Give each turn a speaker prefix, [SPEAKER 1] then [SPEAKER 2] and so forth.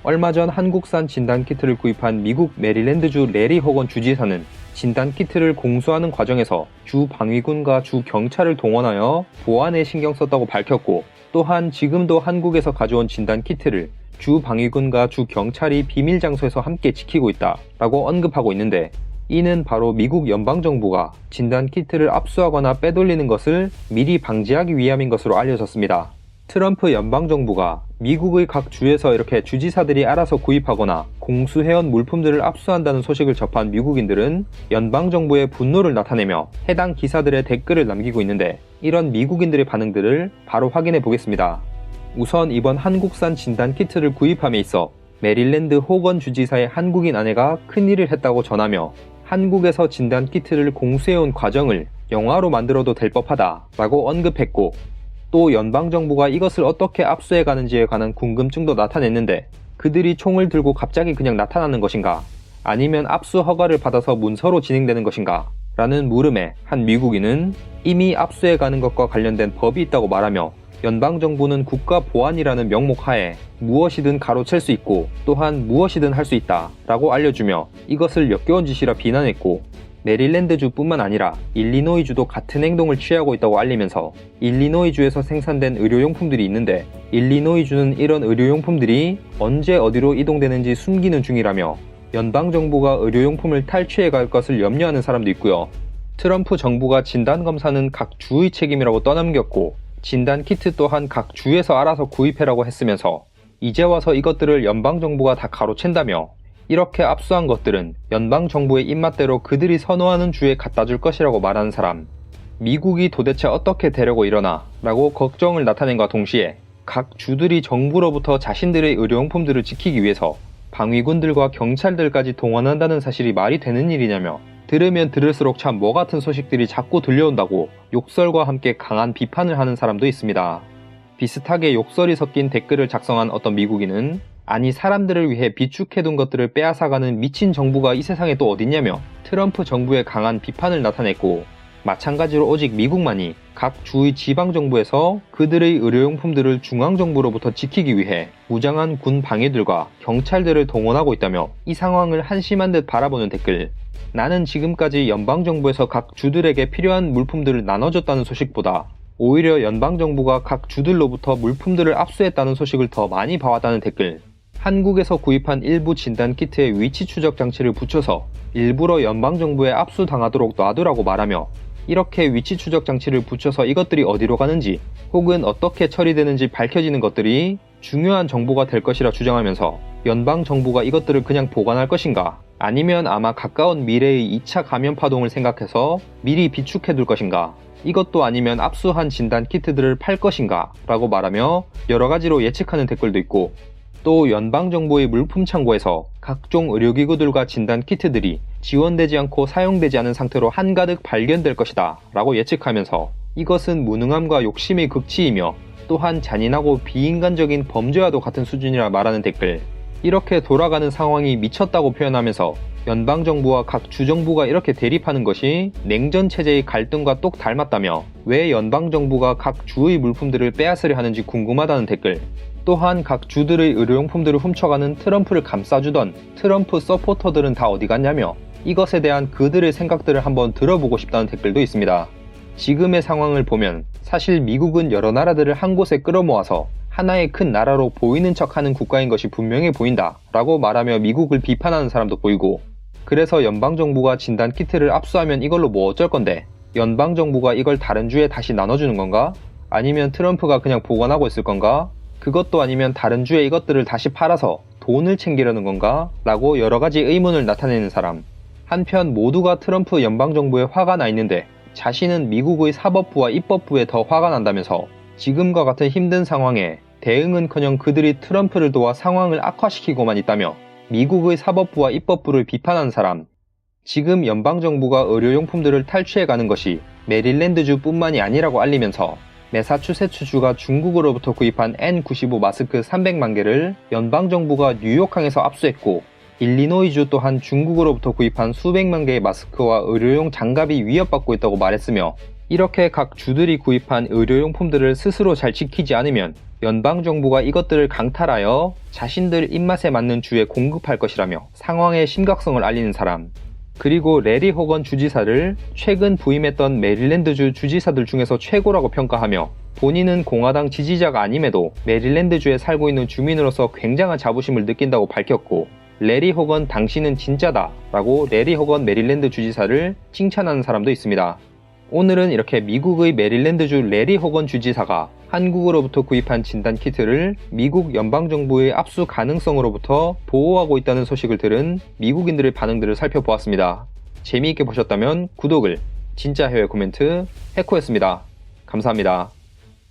[SPEAKER 1] 얼마 전 한국산 진단키트를 구입한 미국 메릴랜드주 레리 호건 주지사는 진단키트를 공수하는 과정에서 주 방위군과 주 경찰을 동원하여 보안에 신경 썼다고 밝혔고, 또한 지금도 한국에서 가져온 진단키트를 주 방위군과 주 경찰이 비밀 장소에서 함께 지키고 있다라고 언급하고 있는데, 이는 바로 미국 연방정부가 진단키트를 압수하거나 빼돌리는 것을 미리 방지하기 위함인 것으로 알려졌습니다. 트럼프 연방정부가 미국의 각 주에서 이렇게 주지사들이 알아서 구입하거나 공수해온 물품들을 압수한다는 소식을 접한 미국인들은 연방정부의 분노를 나타내며 해당 기사들의 댓글을 남기고 있는데, 이런 미국인들의 반응들을 바로 확인해 보겠습니다. 우선 이번 한국산 진단키트를 구입함에 있어 메릴랜드 호건 주지사의 한국인 아내가 큰일을 했다고 전하며, 한국에서 진단키트를 공수해온 과정을 영화로 만들어도 될 법하다 라고 언급했고, 또 연방정부가 이것을 어떻게 압수해가는지에 관한 궁금증도 나타냈는데, 그들이 총을 들고 갑자기 그냥 나타나는 것인가, 아니면 압수 허가를 받아서 문서로 진행되는 것인가 라는 물음에 한 미국인은 이미 압수해가는 것과 관련된 법이 있다고 말하며, 연방정부는 국가보안이라는 명목 하에 무엇이든 가로챌 수 있고 또한 무엇이든 할 수 있다 라고 알려주며 이것을 역겨운 짓이라 비난했고, 메릴랜드주 뿐만 아니라 일리노이주도 같은 행동을 취하고 있다고 알리면서, 일리노이주에서 생산된 의료용품들이 있는데 일리노이주는 이런 의료용품들이 언제 어디로 이동되는지 숨기는 중이라며 연방정부가 의료용품을 탈취해 갈 것을 염려하는 사람도 있고요. 트럼프 정부가 진단검사는 각 주의 책임이라고 떠넘겼고, 진단키트 또한 각 주에서 알아서 구입해라고 했으면서 이제 와서 이것들을 연방정부가 다 가로챈다며, 이렇게 압수한 것들은 연방정부의 입맛대로 그들이 선호하는 주에 갖다 줄 것이라고 말하는 사람, 미국이 도대체 어떻게 되려고 이러나 라고 걱정을 나타낸과 동시에 각 주들이 정부로부터 자신들의 의료용품들을 지키기 위해서 방위군들과 경찰들까지 동원한다는 사실이 말이 되는 일이냐며, 들으면 들을수록 참 뭐 같은 소식들이 자꾸 들려온다고 욕설과 함께 강한 비판을 하는 사람도 있습니다. 비슷하게 욕설이 섞인 댓글을 작성한 어떤 미국인은, 아니 사람들을 위해 비축해둔 것들을 빼앗아가는 미친 정부가 이 세상에 또 어딨냐며 트럼프 정부의 강한 비판을 나타냈고, 마찬가지로 오직 미국만이 각 주의 지방정부에서 그들의 의료용품들을 중앙정부로부터 지키기 위해 무장한 군 방위들과 경찰들을 동원하고 있다며 이 상황을 한심한 듯 바라보는 댓글, 나는 지금까지 연방정부에서 각 주들에게 필요한 물품들을 나눠줬다는 소식보다 오히려 연방정부가 각 주들로부터 물품들을 압수했다는 소식을 더 많이 봐왔다는 댓글, 한국에서 구입한 일부 진단키트에 위치 추적 장치를 붙여서 일부러 연방정부에 압수당하도록 놔두라고 말하며, 이렇게 위치 추적 장치를 붙여서 이것들이 어디로 가는지 혹은 어떻게 처리되는지 밝혀지는 것들이 중요한 정보가 될 것이라 주장하면서, 연방정부가 이것들을 그냥 보관할 것인가, 아니면 아마 가까운 미래의 2차 감염 파동을 생각해서 미리 비축해둘 것인가, 이것도 아니면 압수한 진단키트들을 팔 것인가 라고 말하며 여러가지로 예측하는 댓글도 있고, 또 연방정부의 물품 창고에서 각종 의료기구들과 진단키트들이 지원되지 않고 사용되지 않은 상태로 한가득 발견될 것이다 라고 예측하면서, 이것은 무능함과 욕심의 극치이며 또한 잔인하고 비인간적인 범죄와도 같은 수준이라 말하는 댓글, 이렇게 돌아가는 상황이 미쳤다고 표현하면서 연방정부와 각 주정부가 이렇게 대립하는 것이 냉전체제의 갈등과 똑 닮았다며 왜 연방정부가 각 주의 물품들을 빼앗으려 하는지 궁금하다는 댓글, 또한 각 주들의 의료용품들을 훔쳐가는 트럼프를 감싸주던 트럼프 서포터들은 다 어디 갔냐며 이것에 대한 그들의 생각들을 한번 들어보고 싶다는 댓글도 있습니다. 지금의 상황을 보면 사실 미국은 여러 나라들을 한 곳에 끌어모아서 하나의 큰 나라로 보이는 척하는 국가인 것이 분명해 보인다 라고 말하며 미국을 비판하는 사람도 보이고, 그래서 연방정부가 진단키트를 압수하면 이걸로 뭐 어쩔 건데, 연방정부가 이걸 다른 주에 다시 나눠주는 건가? 아니면 트럼프가 그냥 보관하고 있을 건가? 그것도 아니면 다른 주에 이것들을 다시 팔아서 돈을 챙기려는 건가? 라고 여러가지 의문을 나타내는 사람, 한편 모두가 트럼프 연방정부에 화가 나 있는데 자신은 미국의 사법부와 입법부에 더 화가 난다면서 지금과 같은 힘든 상황에 대응은커녕 그들이 트럼프를 도와 상황을 악화시키고만 있다며 미국의 사법부와 입법부를 비판한 사람, 지금 연방정부가 의료용품들을 탈취해가는 것이 메릴랜드주 뿐만이 아니라고 알리면서 매사추세츠주가 중국으로부터 구입한 N95 마스크 300만 개를 연방정부가 뉴욕항에서 압수했고, 일리노이주 또한 중국으로부터 구입한 수백만 개의 마스크와 의료용 장갑이 위협받고 있다고 말했으며, 이렇게 각 주들이 구입한 의료용품들을 스스로 잘 지키지 않으면 연방정부가 이것들을 강탈하여 자신들 입맛에 맞는 주에 공급할 것이라며 상황의 심각성을 알리는 사람, 그리고 레리 호건 주지사를 최근 부임했던 메릴랜드주 주지사들 중에서 최고라고 평가하며 본인은 공화당 지지자가 아님에도 메릴랜드주에 살고 있는 주민으로서 굉장한 자부심을 느낀다고 밝혔고, 레리 호건 당신은 진짜다 라고 레리 호건 메릴랜드 주지사를 칭찬하는 사람도 있습니다. 오늘은 이렇게 미국의 메릴랜드주 레리 호건 주지사가 한국으로부터 구입한 진단키트를 미국 연방정부의 압수 가능성으로부터 보호하고 있다는 소식을 들은 미국인들의 반응들을 살펴보았습니다. 재미있게 보셨다면 구독을, 진짜 해외 코멘트 해코였습니다. 감사합니다.